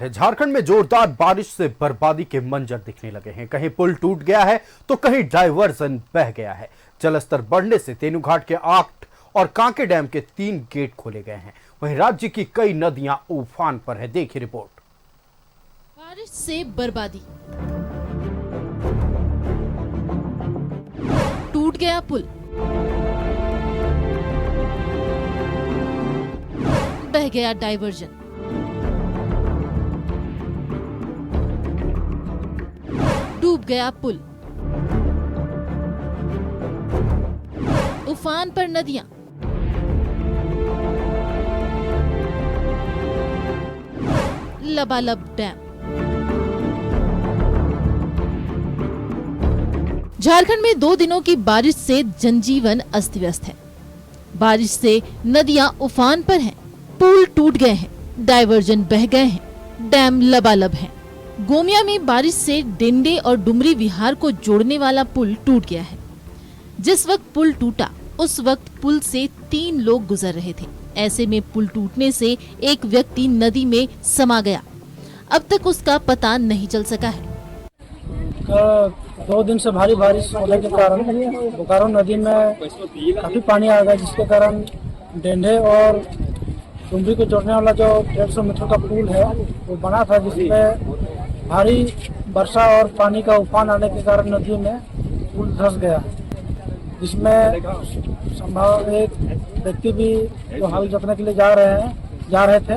झारखंड में जोरदार बारिश से बर्बादी के मंजर दिखने लगे हैं। कहीं पुल टूट गया है तो कहीं डायवर्जन बह गया है। जलस्तर बढ़ने से तेनूघाट के 8 और कांके डैम के 3 गेट खोले गए हैं। वहीं राज्य की कई नदियां उफान पर है। देखिए रिपोर्ट। बारिश से बर्बादी, टूट गया पुल, बह गया डायवर्जन, डूब गया पुल, उफान पर नदियां, लबालब डैम। झारखंड में 2 दिनों की बारिश से जनजीवन अस्त व्यस्त है। बारिश से नदियां उफान पर हैं, पुल टूट गए हैं, डायवर्जन बह गए हैं, डैम लबालब हैं। गोमिया में बारिश से डेंडे और डुमरी विहार को जोड़ने वाला पुल टूट गया है। जिस वक्त पुल टूटा उस वक्त पुल से 3 लोग गुजर रहे थे। ऐसे में पुल टूटने से एक व्यक्ति नदी में समा गया। अब तक उसका पता नहीं चल सका है। 2 दिन से भारी बारिश होने के कारण बोकारो नदी में काफी पानी आ गया, जिसके कारण डेंढे और डुमरी को जोड़ने वाला जो 150 मीटर का पुल है वो बना था, जिसमें भारी वर्षा और पानी का उफान आने के कारण नदी में पुल धंस गया, जिसमें संभव एक व्यक्ति भी जो हाल जतने के लिए जा रहे थे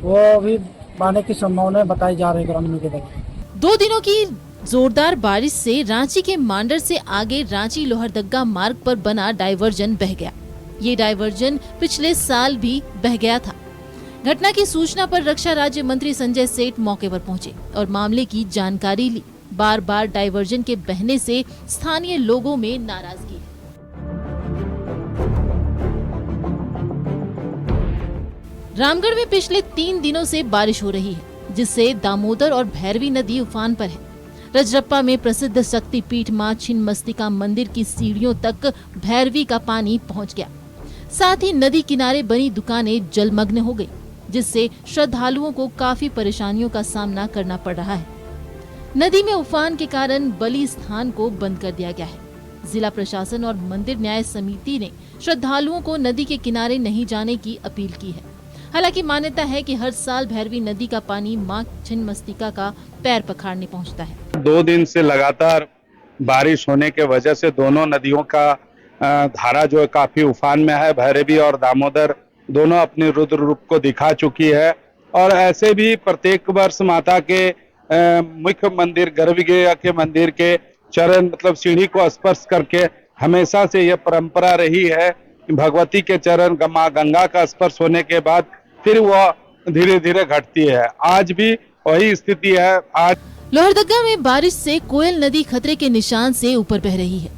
वो भी बहने की संभावना बताई जा रही है ग्रामीणों के द्वारा। 2 दिनों की जोरदार बारिश से रांची के मांडर से आगे रांची लोहरदग्गा मार्ग पर बना डायवर्जन बह गया। ये डायवर्जन पिछले साल भी बह गया था। घटना की सूचना पर रक्षा राज्य मंत्री संजय सेठ मौके पर पहुंचे और मामले की जानकारी ली। बार बार डायवर्जन के बहने से स्थानीय लोगों में नाराजगी है। रामगढ़ में पिछले 3 दिनों से बारिश हो रही है, जिससे दामोदर और भैरवी नदी उफान पर है। रजरप्पा में प्रसिद्ध शक्तिपीठ मां छिन्नमस्तिका मंदिर की सीढ़ियों तक भैरवी का पानी पहुंच गया। साथ ही नदी किनारे बनी दुकानें जलमग्न हो गई, जिससे श्रद्धालुओं को काफी परेशानियों का सामना करना पड़ रहा है। नदी में उफान के कारण बलि स्थान को बंद कर दिया गया है। जिला प्रशासन और मंदिर न्याय समिति ने श्रद्धालुओं को नदी के किनारे नहीं जाने की अपील की है। हालांकि मान्यता है कि हर साल भैरवी नदी का पानी मां छिन्नमस्तिका का पैर पखारने पहुंचता है। 2 दिन से लगातार बारिश होने के वजह से दोनों नदियों का धारा जो है काफी उफान में है। भैरवी और दामोदर दोनों अपने रुद्र रूप को दिखा चुकी है और ऐसे भी प्रत्येक वर्ष माता के मुख्य मंदिर गर्भगृह के मंदिर के चरण मतलब सीढ़ी को स्पर्श करके हमेशा से यह परंपरा रही है कि भगवती के चरण मां गंगा का स्पर्श होने के बाद फिर वह धीरे धीरे घटती है। आज भी वही स्थिति है। आज लोहरदग्गा में बारिश से कोयल नदी खतरे के निशान से ऊपर बह रही है।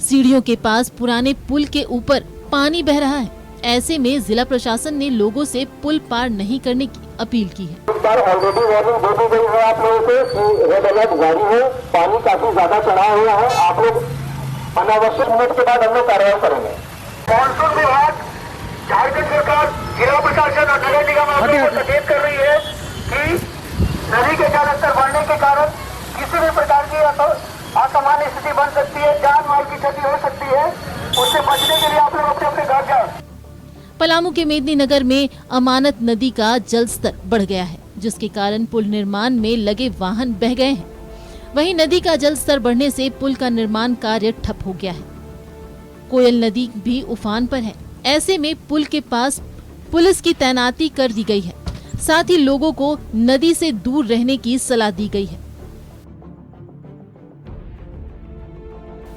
सीढ़ियों के पास पुराने पुल के ऊपर पानी बह रहा है। ऐसे में जिला प्रशासन ने लोगों से पुल पार नहीं करने की अपील की है। इस बार ऑलरेडी वार्निंग दे दी गई है आप लोगों से कि रेड अलर्ट जारी है, पानी काफी ज्यादा चढ़ा हुआ है। आप लोग अनावश्यक मिनट के बाद हम लोग कार्रवाई करेंगे। मानसून विभाग, झारखंड सरकार, जिला प्रशासन और नगर निगम आप लोगों को सचेत कर रही है कि नदी के जलस्तर बढ़ने के कारण किसी भी प्रकार की असामान्य स्थिति बन सकती है, जान माल की क्षति हो सकती है। उससे बचने के लिए आप लोग अपने अपने घर जाएं। पलामू के मेदिनीनगर में अमानत नदी का जलस्तर बढ़ गया है, जिसके कारण पुल निर्माण में लगे वाहन बह गए हैं। वहीं नदी का जलस्तर बढ़ने से पुल का निर्माण कार्य ठप हो गया है। कोयल नदी भी उफान पर है। ऐसे में पुल के पास पुलिस की तैनाती कर दी गई है। साथ ही लोगों को नदी से दूर रहने की सलाह दी गई है।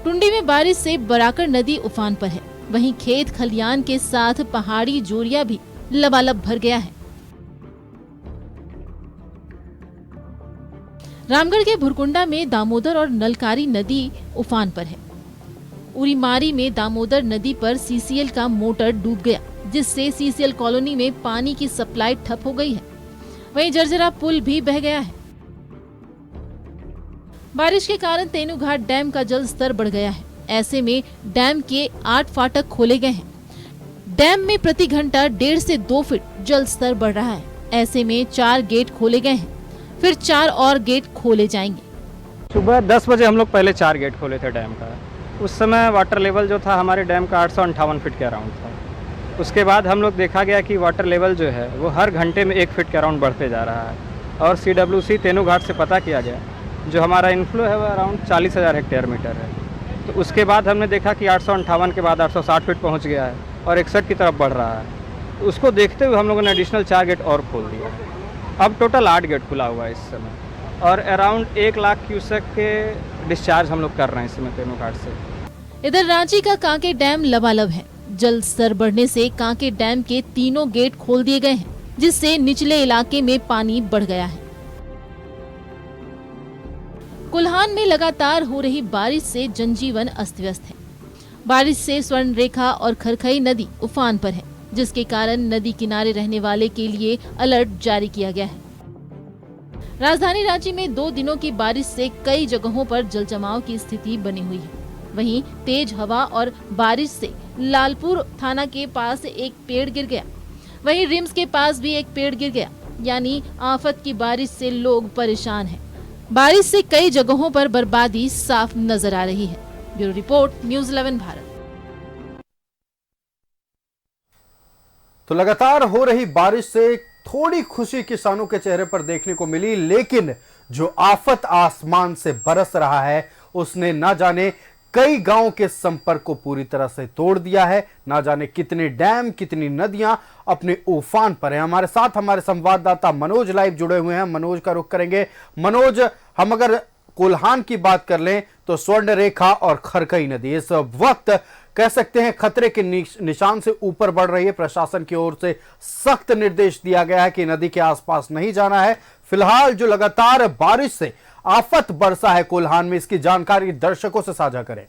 टुंडी में बारिश से बराकर नदी उफान पर है। वहीं खेत खलियान के साथ पहाड़ी जोरिया भी लबालब भर गया है। रामगढ़ के भुरकुंडा में दामोदर और नलकारी नदी उफान पर है। उरीमारी में दामोदर नदी पर सीसीएल का मोटर डूब गया, जिससे सीसीएल कॉलोनी में पानी की सप्लाई ठप हो गई है। वहीं जर्जरा पुल भी बह गया है। बारिश के कारण तेनूघाट डैम का जल स्तर बढ़ गया है। ऐसे में डैम के 8 फाटक खोले गए हैं। डैम में प्रति घंटा 1.5 से 2 फीट जल स्तर बढ़ रहा है। ऐसे में 4 गेट खोले गए हैं, फिर 4 और गेट खोले जाएंगे। सुबह 10 बजे हम लोग पहले 4 गेट खोले थे डैम का। उस समय वाटर लेवल जो था हमारे डैम का 858 फीट के अराउंड था। उसके बाद हम लोग देखा गया कि वाटर लेवल जो है वो हर घंटे में 1 फीट के अराउंड बढ़ते जा रहा है। और CWC तेनू घाट से पता किया गया जो हमारा इनफ्लो है वो अराउंड 40,000 हेक्टेयर मीटर है। तो उसके बाद हमने देखा कि 858 के बाद 860 फीट पहुँच गया है और 61 की तरफ बढ़ रहा है। तो उसको देखते हुए हम लोगों ने एडिशनल 4 गेट और खोल दिया है। अब टोटल 8 गेट खुला हुआ है इस समय और अराउंड 1 लाख क्यूसेक के डिस्चार्ज हम लोग कर रहे हैं इस समय तेनू घाट से। इधर रांची का कांके डैम लबालब है। जल स्तर बढ़ने से कांके डैम के तीनों गेट खोल दिए गए हैं, जिससे निचले इलाके में पानी बढ़ गया है। कुल्हान में लगातार हो रही बारिश से जनजीवन अस्त व्यस्त है। बारिश से स्वर्ण रेखा और खरखई नदी उफान पर है, जिसके कारण नदी किनारे रहने वाले के लिए अलर्ट जारी किया गया है। राजधानी रांची में 2 दिनों की बारिश से कई जगहों पर जलजमाव की स्थिति बनी हुई है। वहीं तेज हवा और बारिश से लालपुर थाना के पास एक पेड़ गिर गया। वहीं रिम्स के पास भी एक पेड़ गिर गया। यानी आफत की बारिश से लोग परेशान हैं। बारिश से कई जगहों पर बर्बादी साफ नजर आ रही है। Bureau report, news 11 Bharat. तो लगातार हो रही बारिश से थोड़ी खुशी किसानों के चेहरे पर देखने को मिली, लेकिन जो आफत आसमान से बरस रहा है उसने ना जाने कई गांवों के संपर्क को पूरी तरह से तोड़ दिया है। ना जाने कितने डैम, कितनी नदियां अपने उफान पर हैं। हमारे साथ हमारे संवाददाता मनोज लाइव जुड़े हुए हैं। मनोज का रुख करेंगे। मनोज, हम अगर कोल्हान की बात कर लें तो स्वर्ण रेखा और खरखई नदी इस वक्त कह सकते हैं खतरे के निशान से ऊपर बढ़ रही है। प्रशासन की ओर से सख्त निर्देश दिया गया है कि नदी के आसपास नहीं जाना है। फिलहाल जो लगातार बारिश से आफत बरसा है कोल्हान में, इसकी जानकारी दर्शकों से साझा करें।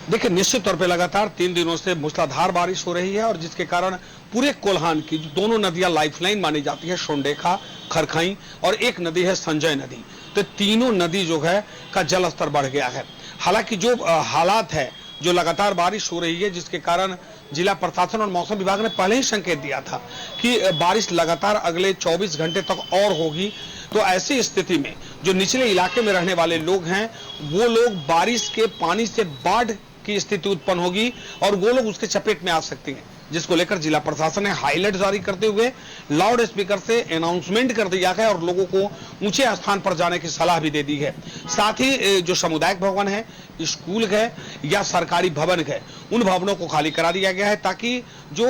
देखिए, निश्चित तौर पे लगातार 3 दिनों से मूसलाधार बारिश हो रही है और जिसके कारण पूरे कोल्हान की जो दोनों नदियां लाइफलाइन मानी जाती है, सोंडेखा, खरखई और एक नदी है संजय नदी, तो तीनों नदी जो है का जल स्तर बढ़ गया है। हालांकि जो हालात है, जो लगातार बारिश हो रही है, जिसके कारण जिला प्रशासन और मौसम विभाग ने पहले ही संकेत दिया था कि बारिश लगातार अगले 24 घंटे तक और होगी। तो ऐसी स्थिति में जो निचले इलाके में रहने वाले लोग हैं, वो लोग बारिश के पानी से बाढ़ की स्थिति उत्पन्न होगी और वो लोग उसके चपेट में आ सकते हैं, जिसको लेकर जिला प्रशासन ने हाईलाइट जारी करते हुए लाउड स्पीकर से अनाउंसमेंट कर दिया है और लोगों को ऊंचे स्थान पर जाने की सलाह भी दे दी है। साथ ही जो सामुदायिक भवन है, स्कूल है या सरकारी भवन है, उन भवनों को खाली करा दिया गया है ताकि जो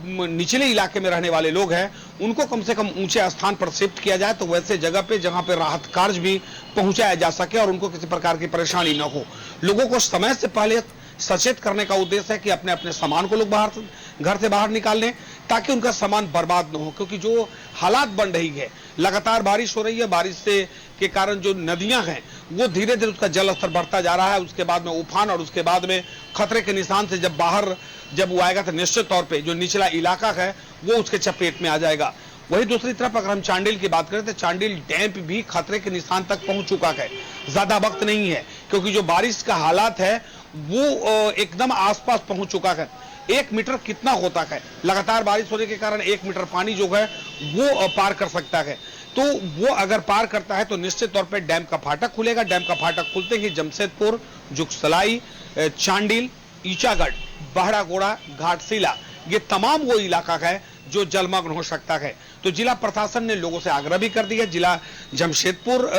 निचले इलाके में रहने वाले लोग हैं उनको कम से कम ऊंचे स्थान पर शिफ्ट किया जाए, तो वैसे जगह पे जहां पे राहत कार्य भी पहुंचाया जा सके और उनको किसी प्रकार की परेशानी न हो। लोगों को समय से पहले सचेत करने का उद्देश्य है कि अपने अपने सामान को लोग घर से बाहर निकाल लें ताकि उनका सामान बर्बाद न हो, क्योंकि जो हालात बन रही है, लगातार बारिश हो रही है, बारिश से के कारण जो नदियां हैं वो धीरे धीरे उसका जल स्तर बढ़ता जा रहा है। उसके बाद में उफान और उसके बाद में खतरे के निशान से जब वो आएगा तो निश्चित तौर पे जो निचला इलाका है वो उसके चपेट में आ जाएगा। वही दूसरी तरफ अगर हम चांडिल की बात करें तो चांडिल डैम भी खतरे के निशान तक पहुंच चुका है। ज्यादा वक्त नहीं है क्योंकि जो बारिश का हालात है वो एकदम आसपास पहुंच चुका है। 1 मीटर कितना होता है, लगातार बारिश होने के कारण 1 मीटर पानी जो है वो पार कर सकता है। तो वो अगर पार करता है तो निश्चित तौर पे डैम का फाटक खुलेगा। डैम का फाटक खुलते ही जमशेदपुर, जुगसलाई, चांडिल, ईचागढ़, बहरागोड़ा, घाटशिला, ये तमाम वो इलाका है जो जलमग्न हो सकता है। तो जिला प्रशासन ने लोगों से आग्रह भी कर दिया। जिला जमशेदपुर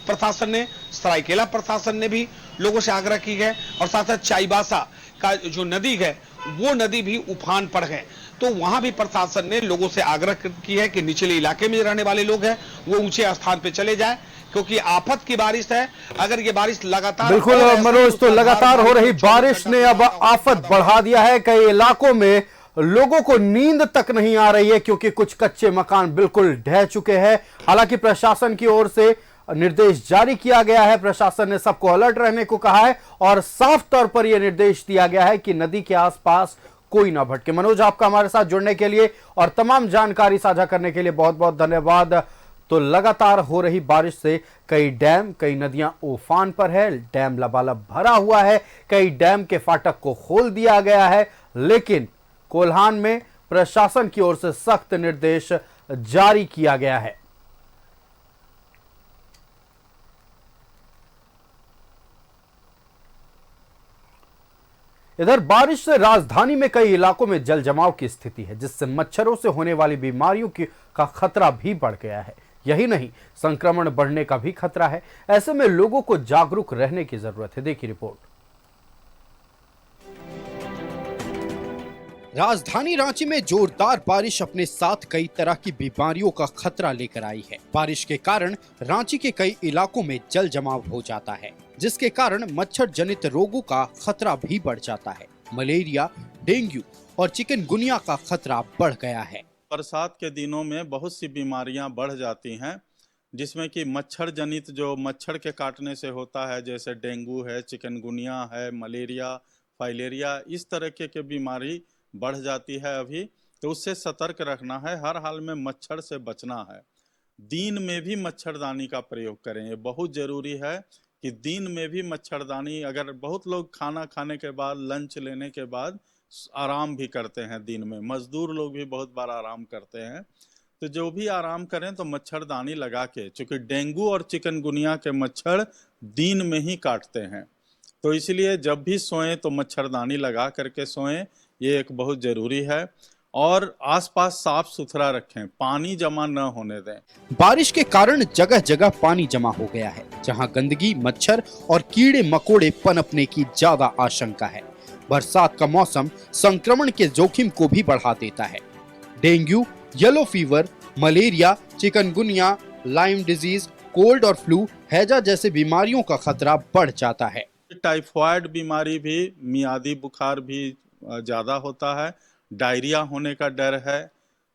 प्रशासन ने, सरायकेला प्रशासन ने भी लोगों से आग्रह की है और साथ साथ चाईबासा का जो नदी है वो नदी भी उफान पर है। तो वहां भी प्रशासन ने लोगों से आग्रह की है कि निचले इलाके में रहने वाले लोग हैं वो ऊंचे स्थान पे चले जाए, क्योंकि आफत की बारिश है। अगर ये बारिश लगातार, बिल्कुल मनोज, तो लगातार हो रही बारिश ने अब आफत बढ़ा दिया है। कई इलाकों में लोगों को नींद तक नहीं आ रही है क्योंकि कुछ कच्चे मकान बिल्कुल ढह चुके हैं। हालांकि प्रशासन की ओर से निर्देश जारी किया गया है, प्रशासन ने सबको अलर्ट रहने को कहा है और साफ तौर पर यह निर्देश दिया गया है कि नदी के आसपास कोई ना भटके। मनोज, आपका हमारे साथ जुड़ने के लिए और तमाम जानकारी साझा करने के लिए बहुत बहुत धन्यवाद। तो लगातार हो रही बारिश से कई डैम, कई नदियां उफान पर है, डैम लबालब भरा हुआ है, कई डैम के फाटक को खोल दिया गया है, लेकिन कोल्हान में प्रशासन की ओर से सख्त निर्देश जारी किया गया है। इधर बारिश से राजधानी में कई इलाकों में जल जमाव की स्थिति है, जिससे मच्छरों से होने वाली बीमारियों का खतरा भी बढ़ गया है। यही नहीं, संक्रमण बढ़ने का भी खतरा है। ऐसे में लोगों को जागरूक रहने की जरूरत है। देखिए रिपोर्ट। राजधानी रांची में जोरदार बारिश अपने साथ कई तरह की बीमारियों का खतरा लेकर आई है। बारिश के कारण रांची के कई इलाकों में जल जमाव हो जाता है, जिसके कारण मच्छर जनित रोगों का खतरा भी बढ़ जाता है। मलेरिया, डेंगू और चिकनगुनिया का खतरा बढ़ गया है। बरसात के दिनों में बहुत सी बीमारियां बढ़ जाती हैं, जिसमें कि मच्छर जनित जो मच्छर के काटने से होता है, जैसे डेंगू है, चिकनगुनिया है, मलेरिया, फाइलेरिया, इस तरह के बीमारी बढ़ जाती है अभी। तो उससे सतर्क रहना है, हर हाल में मच्छर से बचना है। दिन में भी मच्छरदानी का प्रयोग करें, ये बहुत ज़रूरी है कि दिन में भी मच्छरदानी। अगर बहुत लोग खाना खाने के बाद, लंच लेने के बाद आराम भी करते हैं दिन में, मजदूर लोग भी बहुत बार आराम करते हैं, तो जो भी आराम करें तो मच्छरदानी लगा के, चूँकि डेंगू और चिकनगुनिया के मच्छर दिन में ही काटते हैं, तो इसलिए जब भी सोएं तो मच्छरदानी लगा करके सोएं, ये एक बहुत ज़रूरी है। और आसपास साफ सुथरा रखें, पानी जमा न होने दें। बारिश के कारण जगह जगह पानी जमा हो गया है, जहां गंदगी, मच्छर और कीड़े मकोड़े पनपने की ज्यादा आशंका है। बरसात का मौसम संक्रमण के जोखिम को भी बढ़ा देता है। Dengue, yellow fever, malaria, chikungunya, Lyme disease, cold और फ्लू, हैजा जैसे बीमारियों का खतरा बढ़ जाता है। टाइफाइड बीमारी भी, मियादी बुखार भी ज़्यादा होता है, डायरिया होने का डर है।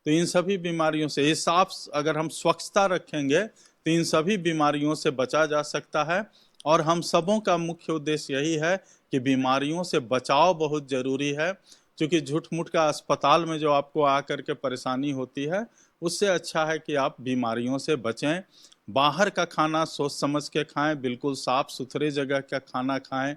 तो इन सभी बीमारियों से, ये साफ अगर हम स्वच्छता रखेंगे तो इन सभी बीमारियों से बचा जा सकता है। और हम सबों का मुख्य उद्देश्य यही है कि बीमारियों से बचाव बहुत ज़रूरी है, क्योंकि झूठ-मूठ का अस्पताल में जो आपको आकर के परेशानी होती है, उससे अच्छा है कि आप बीमारियों से बचें। बाहर का खाना सोच समझ के खाएं, बिल्कुल साफ सुथरे जगह का खाना खाएं।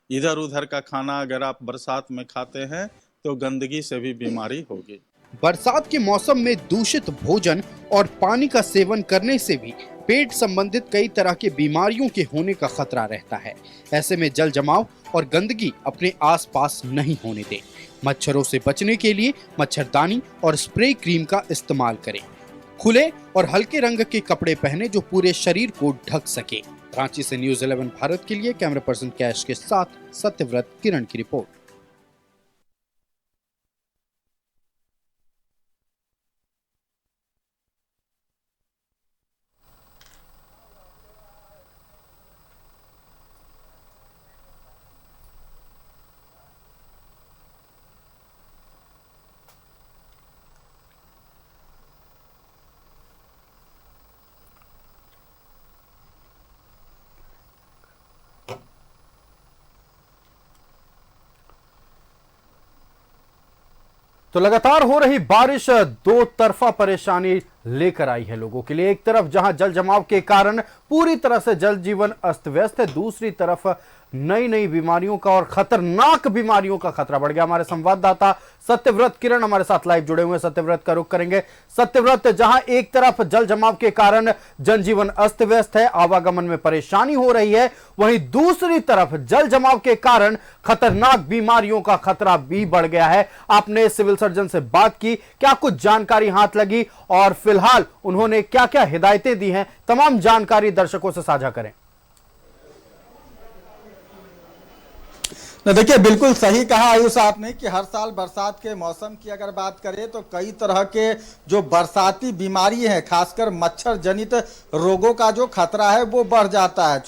इधर उधर का खाना अगर आप बरसात में खाते हैं तो गंदगी से भी बीमारी होगी। बरसात के मौसम में दूषित भोजन और पानी का सेवन करने से भी पेट संबंधित कई तरह की बीमारियों के होने का खतरा रहता है। ऐसे में जल जमाव और गंदगी अपने आसपास नहीं होने दें। मच्छरों से बचने के लिए मच्छरदानी और स्प्रे क्रीम का इस्तेमाल करें। खुले और हल्के रंग के कपड़े पहने जो पूरे शरीर को ढक सके। रांची से न्यूज़ 11 भारत के लिए कैमरा पर्सन कैश के साथ सत्यव्रत किरण की रिपोर्ट। तो लगातार हो रही बारिश दो तरफा परेशानी लेकर आई है लोगों के लिए। एक तरफ जहां जल जमाव के कारण पूरी तरह से जल जीवन अस्त व्यस्त है, दूसरी तरफ नई नई बीमारियों का और खतरनाक बीमारियों का खतरा बढ़ गया। हमारे संवाददाता सत्यव्रत किरण हमारे साथ लाइव जुड़े हुए हैं। सत्यव्रत का रुख करेंगे। सत्यव्रत, जहां एक तरफ जल जमाव के कारण जनजीवन अस्त व्यस्त है, आवागमन में परेशानी हो रही है, वहीं दूसरी तरफ जल जमाव के कारण खतरनाक बीमारियों का खतरा भी बढ़ गया है। आपने सिविल सर्जन से बात की, क्या कुछ जानकारी हाथ लगी और फिलहाल उन्होंने क्या क्या हिदायतें दी हैं, तमाम जानकारी दर्शकों से साझा करें। देखिए, बिल्कुल सही कहा आयुष आपने कि हर साल बरसात के मौसम की अगर बात करें तो कई तरह के जो बरसाती बीमारी है, खासकर मच्छर जनित रोगों का जो खतरा है वो बढ़ जाता है।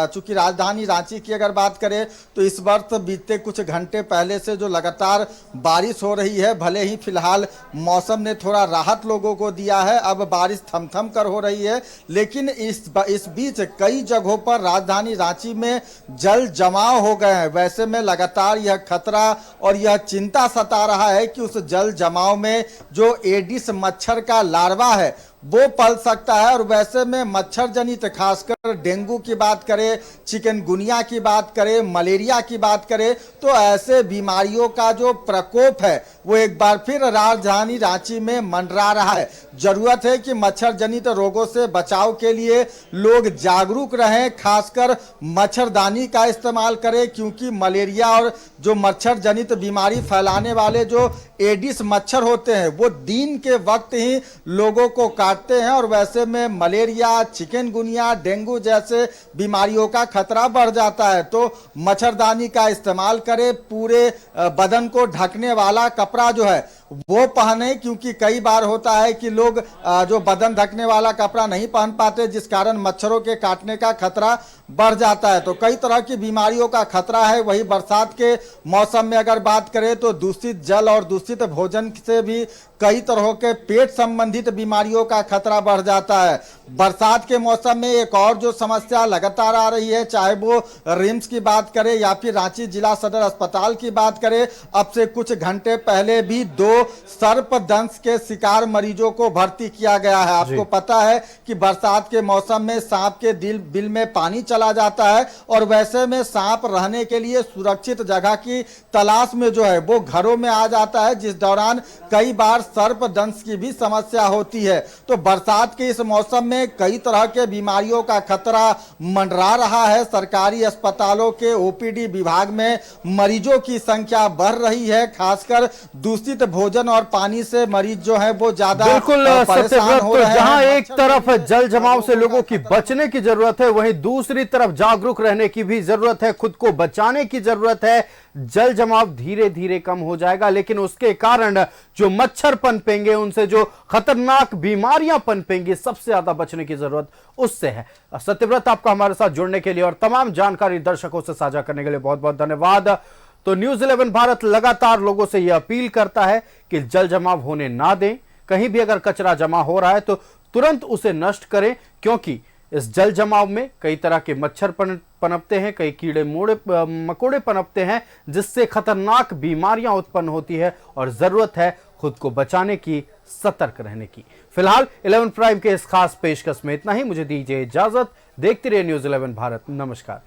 चूंकि राजधानी रांची की अगर बात करें तो इस वर्ष बीते कुछ घंटे पहले से जो लगातार बारिश हो रही है, भले ही फिलहाल मौसम ने थोड़ा राहत लोगों को दिया है, अब बारिश थम कर हो रही है, लेकिन इस बीच कई जगहों पर राजधानी रांची में जल जमाव हो गए हैं। वैसे में लगातार यह खतरा और यह चिंता सता रहा है कि उस जल जमाव में जो एडिस मच्छर का लार्वा है वो पल सकता है। और वैसे में मच्छर जनित खासकर डेंगू की बात करें, चिकनगुनिया की बात करें, मलेरिया की बात करें, तो ऐसे बीमारियों का जो प्रकोप है वो एक बार फिर राजधानी रांची में मंडरा रहा है। जरूरत है कि मच्छर जनित रोगों से बचाव के लिए लोग जागरूक रहें, खासकर मच्छरदानी का इस्तेमाल करें, क्योंकि मलेरिया और जो मच्छर जनित बीमारी फैलाने वाले जो एडिस मच्छर होते हैं वो दिन के वक्त ही लोगों को काटते हैं। और वैसे में मलेरिया, चिकनगुनिया, डेंगू जैसे बीमारियों का खतरा बढ़ जाता है। तो मच्छरदानी का इस्तेमाल करें, पूरे बदन को ढकने वाला कपड़ा जो है वो पहने, क्योंकि कई बार होता है कि लोग जो बदन ढकने वाला कपड़ा नहीं पहन पाते, जिस कारण मच्छरों के काटने का खतरा बढ़ जाता है। तो कई तरह की बीमारियों का खतरा है। वही बरसात के मौसम में अगर बात करें तो दूषित जल और दूषित भोजन से भी कई तरह के पेट संबंधित बीमारियों का खतरा बढ़ जाता है। बरसात के मौसम में एक और जो समस्या लगातार आ रही है, चाहे वो रिम्स की बात करें या फिर रांची जिला सदर अस्पताल की बात करें, अब से कुछ घंटे पहले भी 2 सर्पदंश के शिकार मरीजों को भर्ती किया गया है। आपको पता है कि बरसात के मौसम में सांप के बिल में पानी चला जाता है, और वैसे में सांप रहने के लिए सुरक्षित जगह की तलाश में जो है वो घरों में आ जाता है, जिस दौरान कई बार सर्पदंश की भी समस्या होती है। तो बरसात के इस मौसम में कई तरह के बीमारियों का खतरा मंडरा रहा है। सरकारी अस्पतालों के ओपीडी विभाग में मरीजों की संख्या बढ़ रही है, खासकर दूषित भोजन और पानी से मरीज जो है वो ज्यादा परेशान हो रहे हैं। जहां एक तरफ जल जमाव से लोगों की बचने की जरूरत है, वहीं दूसरी तरफ जागरूक रहने की भी जरूरत है, खुद को बचाने की जरूरत है। जल जमाव धीरे धीरे कम हो जाएगा, लेकिन उसके कारण जो मच्छर पनपेंगे, उनसे जो खतरनाक बीमारियां पनपेंगी, सबसे ज्यादा बचने की जरूरत उससे है। सत्यव्रत, आपका हमारे साथ जुड़ने के लिए और तमाम जानकारी दर्शकों से साझा करने के लिए बहुत बहुत धन्यवाद। तो न्यूज़ 11 भारत लगातार लोगों से यह अपील करता है कि जल जमाव होने ना दें। कहीं भी अगर कचरा जमा हो रहा है तो तुरंत उसे नष्ट करें, क्योंकि इस जल जमाव में कई तरह के मच्छर पनपते हैं, कई कीड़े मकोड़े पनपते हैं, जिससे खतरनाक बीमारियां उत्पन्न होती है। और जरूरत है खुद को बचाने की, सतर्क रहने की। फिलहाल 11 प्राइम के इस खास पेशकश में इतना ही। मुझे दीजिए इजाजत। देखते रहिए न्यूज़ 11 भारत। नमस्कार।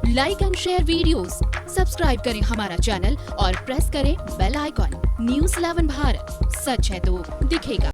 Like and share videos, subscribe करें हमारा चैनल और प्रेस करें बेल आइकॉन। न्यूज़ 11 भारत, सच है तो दिखेगा।